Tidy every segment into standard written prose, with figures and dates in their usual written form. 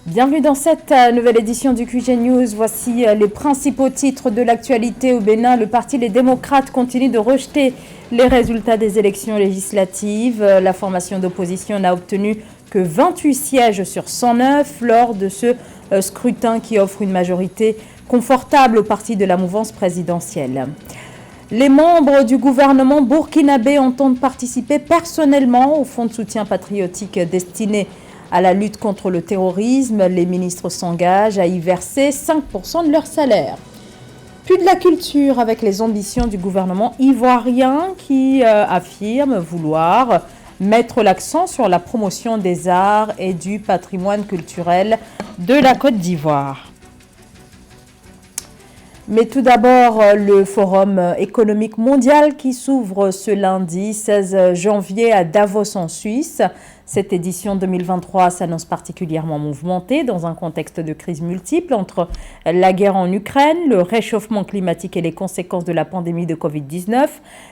Bienvenue dans cette nouvelle édition du QG News. Voici les principaux titres de l'actualité au Bénin. Le parti Les Démocrates continue de rejeter les résultats des élections législatives. La formation d'opposition n'a obtenu que 28 sièges sur 109 lors de ce scrutin qui offre une majorité confortable au parti de la mouvance présidentielle. Les membres du gouvernement burkinabé entendent participer personnellement au fonds de soutien patriotique destiné à la lutte contre le terrorisme. Les ministres s'engagent à y verser 5% de leur salaire. Puis de la culture avec les ambitions du gouvernement ivoirien qui affirme vouloir mettre l'accent sur la promotion des arts et du patrimoine culturel de la Côte d'Ivoire. Mais tout d'abord, le Forum économique mondial qui s'ouvre ce lundi 16 janvier à Davos en Suisse. Cette édition 2023 s'annonce particulièrement mouvementée dans un contexte de crise multiple entre la guerre en Ukraine, le réchauffement climatique et les conséquences de la pandémie de Covid-19.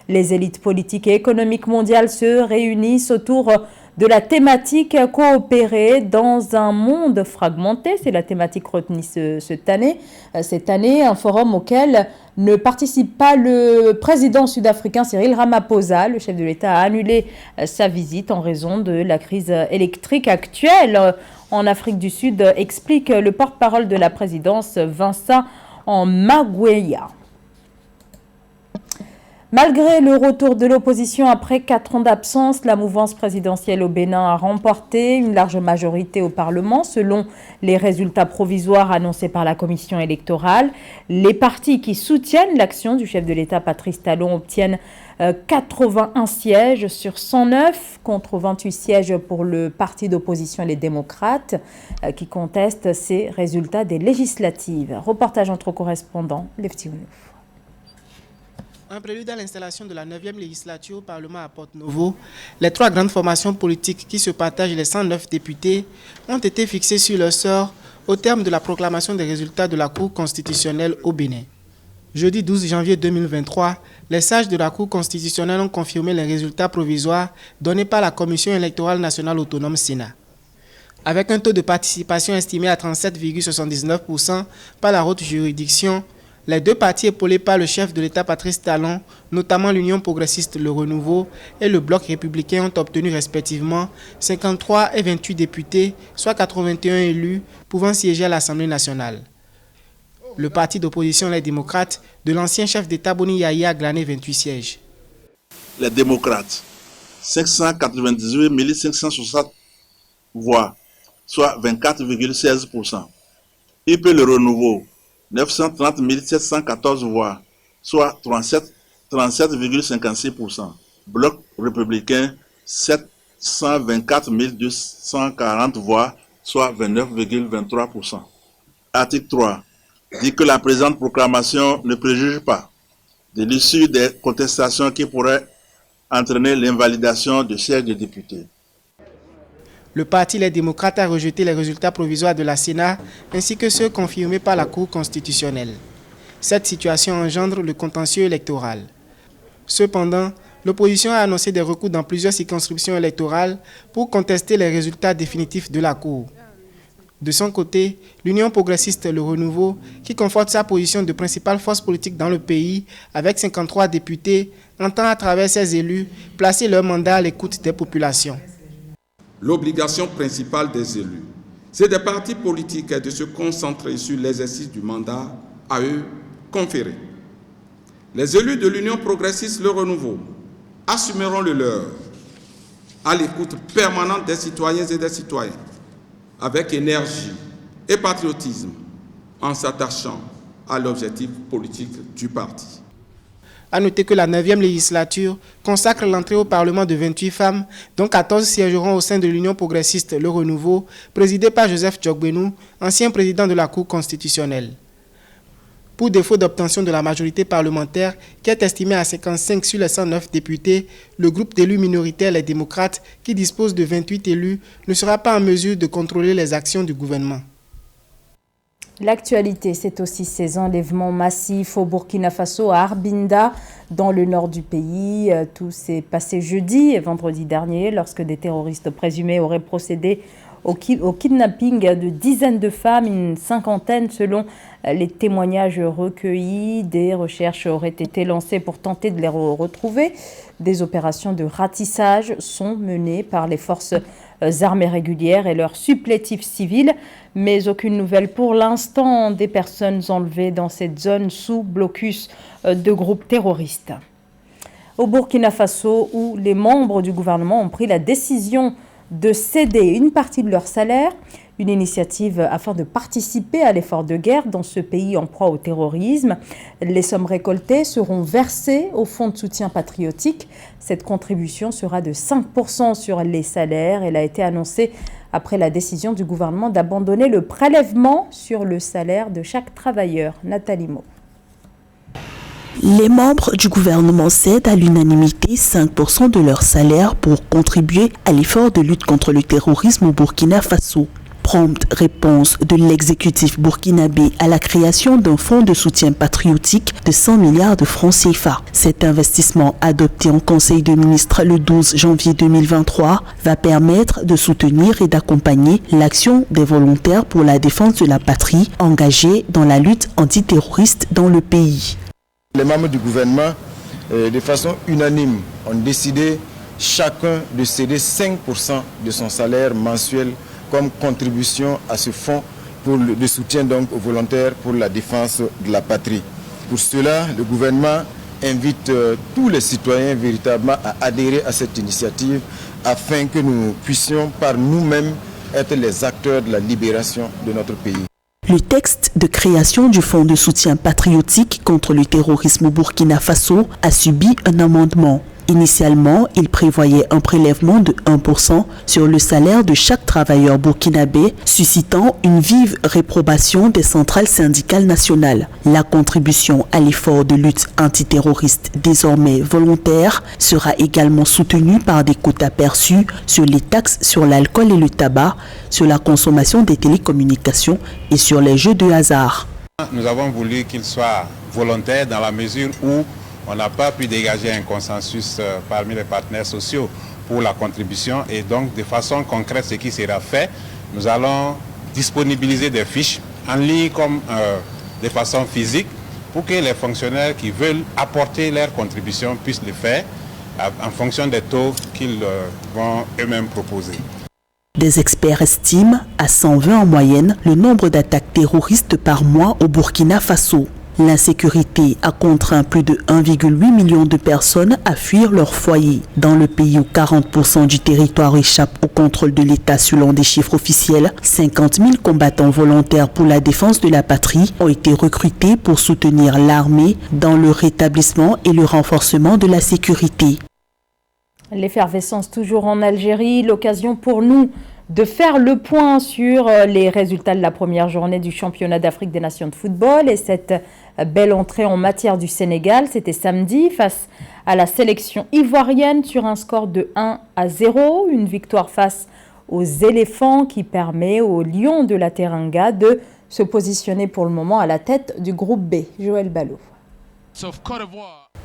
Les élites politiques et économiques mondiales se réunissent autour de la thématique coopérer dans un monde fragmenté. C'est la thématique retenue cette année, un forum auquel ne participe pas le président sud-africain Cyril Ramaphosa. Le chef de l'État a annulé sa visite en raison de la crise électrique actuelle en Afrique du Sud, explique le porte-parole de la présidence Vincent Magoueya. Malgré le retour de l'opposition après 4 ans d'absence, la mouvance présidentielle au Bénin a remporté une large majorité au Parlement selon les résultats provisoires annoncés par la commission électorale. Les partis qui soutiennent l'action du chef de l'État Patrice Talon obtiennent 81 sièges sur 109 contre 28 sièges pour le parti d'opposition Les Démocrates qui contestent ces résultats des législatives. Reportage entre correspondants, Lefti Ounouf. Un prélude à l'installation de la 9e législature au Parlement à Porte-Novo, les 3 grandes formations politiques qui se partagent les 109 députés ont été fixées sur leur sort au terme de la proclamation des résultats de la Cour constitutionnelle au Bénin. Jeudi 12 janvier 2023, les sages de la Cour constitutionnelle ont confirmé les résultats provisoires donnés par la Commission électorale nationale autonome Sénat. Avec un taux de participation estimé à 37,79% par la haute juridiction, les 2 partis épaulés par le chef de l'État Patrice Talon, notamment l'Union progressiste Le Renouveau et le Bloc républicain, ont obtenu respectivement 53 et 28 députés, soit 81 élus, pouvant siéger à l'Assemblée nationale. Le parti d'opposition Les Démocrates de l'ancien chef d'État Boni Yahya a glané 28 sièges. Les Démocrates, 598 560 voix, soit 24,16%. IP Le Renouveau, 930 714 voix, soit 37,56%. Bloc républicain, 724 240 voix, soit 29,23%. Article 3 dit que la présente proclamation ne préjuge pas de l'issue des contestations qui pourraient entraîner l'invalidation de sièges de députés. Le parti Les Démocrates a rejeté les résultats provisoires de la Sénat ainsi que ceux confirmés par la Cour constitutionnelle. Cette situation engendre le contentieux électoral. Cependant, l'opposition a annoncé des recours dans plusieurs circonscriptions électorales pour contester les résultats définitifs de la Cour. De son côté, l'Union progressiste Le Renouveau, qui conforte sa position de principale force politique dans le pays avec 53 députés, entend à travers ses élus placer leur mandat à l'écoute des populations. L'obligation principale des élus, c'est des partis politiques de se concentrer sur l'exercice du mandat à eux conféré. Les élus de l'Union progressiste Le Renouveau assumeront le leur à l'écoute permanente des citoyens et des citoyennes, avec énergie et patriotisme, en s'attachant à l'objectif politique du parti. À noter que la 9e législature consacre l'entrée au Parlement de 28 femmes, dont 14 siégeront au sein de l'Union progressiste Le Renouveau, présidée par Joseph Djogbenou, ancien président de la Cour constitutionnelle. Pour défaut d'obtention de la majorité parlementaire, qui est estimée à 55 sur les 109 députés, le groupe d'élus minoritaires Les Démocrates, qui dispose de 28 élus, ne sera pas en mesure de contrôler les actions du gouvernement. L'actualité, c'est aussi ces enlèvements massifs au Burkina Faso, à Arbinda, dans le nord du pays. Tout s'est passé jeudi et vendredi dernier, lorsque des terroristes présumés auraient procédé au kidnapping de dizaines de femmes, une cinquantaine selon les témoignages recueillis. Des recherches auraient été lancées pour tenter de les retrouver. Des opérations de ratissage sont menées par les forces armées régulières et leurs supplétifs civils, mais aucune nouvelle pour l'instant des personnes enlevées dans cette zone sous blocus de groupes terroristes. Au Burkina Faso, où les membres du gouvernement ont pris la décision de céder une partie de leur salaire, une initiative afin de participer à l'effort de guerre dans ce pays en proie au terrorisme. Les sommes récoltées seront versées au fonds de soutien patriotique. Cette contribution sera de 5% sur les salaires. Elle a été annoncée après la décision du gouvernement d'abandonner le prélèvement sur le salaire de chaque travailleur. Nathalie Mo. Les membres du gouvernement cèdent à l'unanimité 5% de leur salaire pour contribuer à l'effort de lutte contre le terrorisme au Burkina Faso. Prompte réponse de l'exécutif burkinabé à la création d'un fonds de soutien patriotique de 100 milliards de francs CFA. Cet investissement, adopté en Conseil des ministres le 12 janvier 2023, va permettre de soutenir et d'accompagner l'action des volontaires pour la défense de la patrie engagés dans la lutte antiterroriste dans le pays. Les membres du gouvernement, de façon unanime, ont décidé chacun de céder 5% de son salaire mensuel comme contribution à ce fonds pour le soutien donc aux volontaires pour la défense de la patrie. Pour cela, le gouvernement invite tous les citoyens véritablement à adhérer à cette initiative afin que nous puissions par nous-mêmes être les acteurs de la libération de notre pays. Le texte de création du Fonds de soutien patriotique contre le terrorisme au Burkina Faso a subi un amendement. Initialement, il prévoyait un prélèvement de 1% sur le salaire de chaque travailleur burkinabé, suscitant une vive réprobation des centrales syndicales nationales. La contribution à l'effort de lutte antiterroriste désormais volontaire sera également soutenue par des quotas perçus sur les taxes sur l'alcool et le tabac, sur la consommation des télécommunications et sur les jeux de hasard. Nous avons voulu qu'il soit volontaire dans la mesure où on n'a pas pu dégager un consensus parmi les partenaires sociaux pour la contribution et donc de façon concrète ce qui sera fait, nous allons disponibiliser des fiches en ligne comme de façon physique pour que les fonctionnaires qui veulent apporter leur contribution puissent le faire en fonction des taux qu'ils vont eux-mêmes proposer. Des experts estiment à 120 en moyenne le nombre d'attaques terroristes par mois au Burkina Faso. L'insécurité a contraint plus de 1,8 million de personnes à fuir leur foyer. Dans le pays où 40% du territoire échappe au contrôle de l'État selon des chiffres officiels, 50 000 combattants volontaires pour la défense de la patrie ont été recrutés pour soutenir l'armée dans le rétablissement et le renforcement de la sécurité. L'effervescence toujours en Algérie, l'occasion pour nous de faire le point sur les résultats de la première journée du championnat d'Afrique des Nations de football et cette belle entrée en matière du Sénégal. C'était samedi face à la sélection ivoirienne sur un score de 1-0. Une victoire face aux éléphants qui permet aux Lions de la Teranga de se positionner pour le moment à la tête du groupe B. Joël Ballot.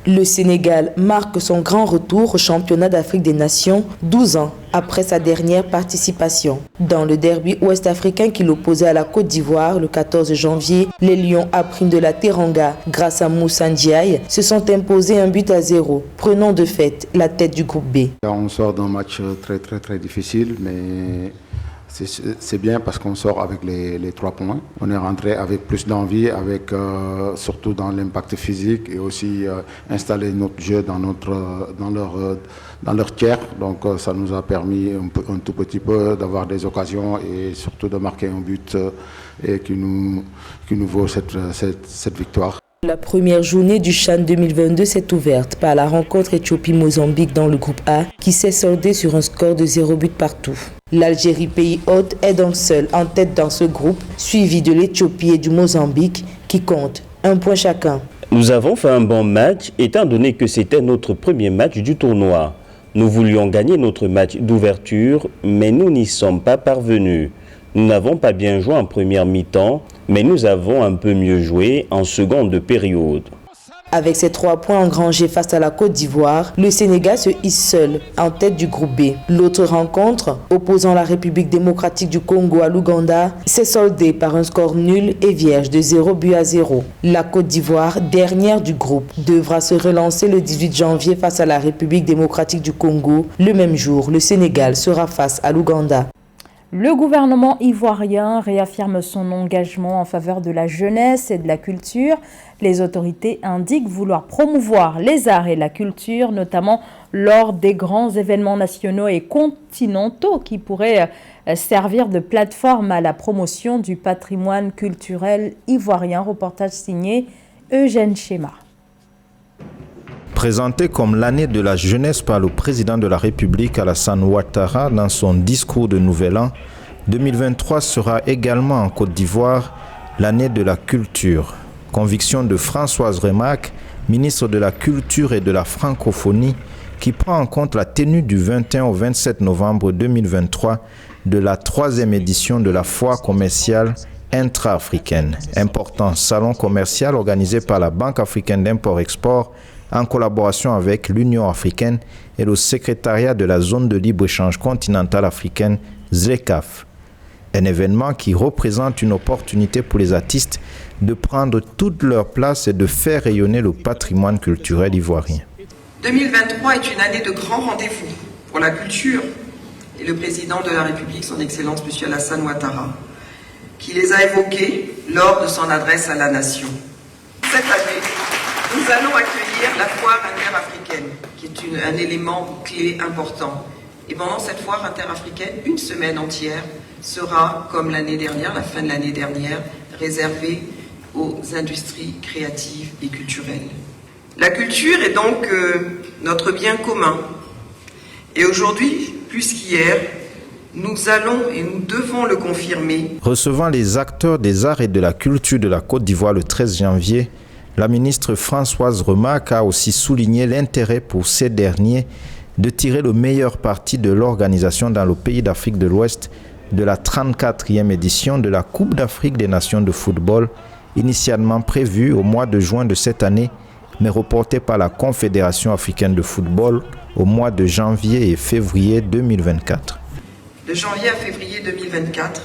Le Sénégal marque son grand retour au championnat d'Afrique des Nations 12 ans après sa dernière participation. Dans le derby ouest-africain qui l'opposait à la Côte d'Ivoire le 14 janvier, les Lions à prime de la Teranga, grâce à Moussa Ndiaye, se sont imposés 1-0, prenant de fait la tête du groupe B. On sort d'un match très difficile, mais c'est bien parce qu'on sort avec les 3 points. On est rentré avec plus d'envie, avec surtout dans l'impact physique et aussi installer notre jeu dans leur tiers. Donc ça nous a permis un tout petit peu d'avoir des occasions et surtout de marquer un but et qui nous vaut cette victoire. La première journée du CHAN 2022 s'est ouverte par la rencontre Éthiopie-Mozambique dans le groupe A qui s'est soldée sur un score de 0 but partout. L'Algérie, pays hôte, est donc seule en tête dans ce groupe, suivi de l'Éthiopie et du Mozambique qui comptent 1 point chacun. Nous avons fait un bon match étant donné que c'était notre premier match du tournoi. Nous voulions gagner notre match d'ouverture, mais nous n'y sommes pas parvenus. Nous n'avons pas bien joué en première mi-temps, mais nous avons un peu mieux joué en seconde période. Avec ses 3 points engrangés face à la Côte d'Ivoire, le Sénégal se hisse seul en tête du groupe B. L'autre rencontre, opposant la République démocratique du Congo à l'Ouganda, s'est soldée par un score nul et vierge de 0-0. La Côte d'Ivoire, dernière du groupe, devra se relancer le 18 janvier face à la République démocratique du Congo. Le même jour, le Sénégal sera face à l'Ouganda. Le gouvernement ivoirien réaffirme son engagement en faveur de la jeunesse et de la culture. Les autorités indiquent vouloir promouvoir les arts et la culture, notamment lors des grands événements nationaux et continentaux qui pourraient servir de plateforme à la promotion du patrimoine culturel ivoirien. Reportage signé Eugène Schéma. Présenté comme l'année de la jeunesse par le président de la République Alassane Ouattara dans son discours de Nouvel An, 2023 sera également en Côte d'Ivoire l'année de la culture. Conviction de Françoise Remac, ministre de la Culture et de la Francophonie, qui prend en compte la tenue du 21 au 27 novembre 2023 de la 3e édition de la foire commerciale intra-africaine. Important salon commercial organisé par la Banque africaine d'import-export en collaboration avec l'Union africaine et le secrétariat de la zone de libre-échange continentale africaine, ZLECAf. Un événement qui représente une opportunité pour les artistes de prendre toute leur place et de faire rayonner le patrimoine culturel ivoirien. 2023 est une année de grands rendez-vous pour la culture et le président de la République, son Excellence M. Alassane Ouattara, qui les a évoqués lors de son adresse à la nation. Cette année, nous allons accueillir la foire interafricaine, qui est un élément clé important. Et pendant cette foire interafricaine, une semaine entière sera, comme l'année dernière, la fin de l'année dernière, réservée aux industries créatives et culturelles. La culture est donc notre bien commun. Et aujourd'hui, plus qu'hier, nous allons et nous devons le confirmer. Recevant les acteurs des arts et de la culture de la Côte d'Ivoire le 13 janvier, la ministre Françoise Remac a aussi souligné l'intérêt pour ces derniers de tirer le meilleur parti de l'organisation dans le pays d'Afrique de l'Ouest de la 34e édition de la Coupe d'Afrique des Nations de football, initialement prévue au mois de juin de cette année, mais reportée par la Confédération africaine de football au mois de janvier et février 2024. De janvier à février 2024,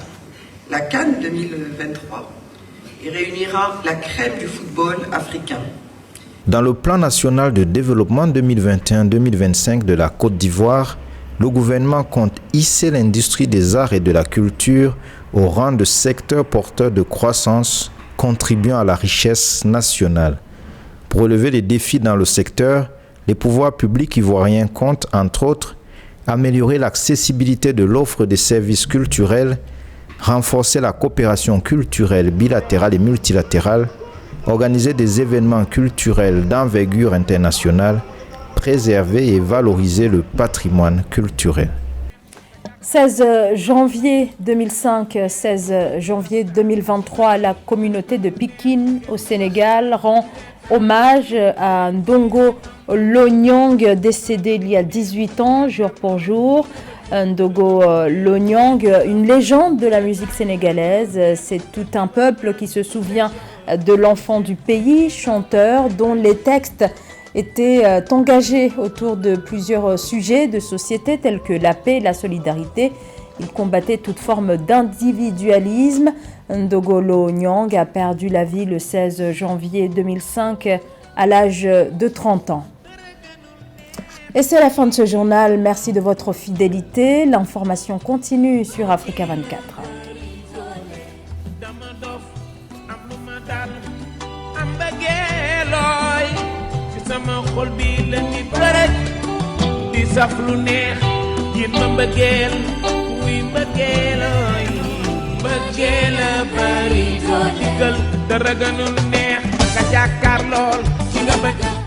la CAN 2023 réunira la crème du football africain. Dans le plan national de développement 2021-2025 de la Côte d'Ivoire, le gouvernement compte hisser l'industrie des arts et de la culture au rang de secteur porteur de croissance, contribuant à la richesse nationale. Pour relever les défis dans le secteur, les pouvoirs publics ivoiriens comptent, entre autres, améliorer l'accessibilité de l'offre de services culturels, renforcer la coopération culturelle bilatérale et multilatérale, organiser des événements culturels d'envergure internationale, préserver et valoriser le patrimoine culturel. 16 janvier 2005, 16 janvier 2023, la communauté de Pikine au Sénégal rend hommage à Ndongo Lo-Nyong, décédé il y a 18 ans, jour pour jour. Ndongo Lo-Nyong, une légende de la musique sénégalaise. C'est tout un peuple qui se souvient de l'enfant du pays, chanteur dont les textes étaient engagés autour de plusieurs sujets de société tels que la paix et la solidarité. Il combattait toute forme d'individualisme. Ndongo Lo-Nyong a perdu la vie le 16 janvier 2005 à l'âge de 30 ans. Et c'est la fin de ce journal. Merci de votre fidélité. L'information continue sur Africa 24. sama xol bi la ni bërëj di saf lu neex yéen ma mbëggeel wuy mbëggeel mbëggeel a bari digal dara gënul neex nga jàkkaar lool ci nga bëgg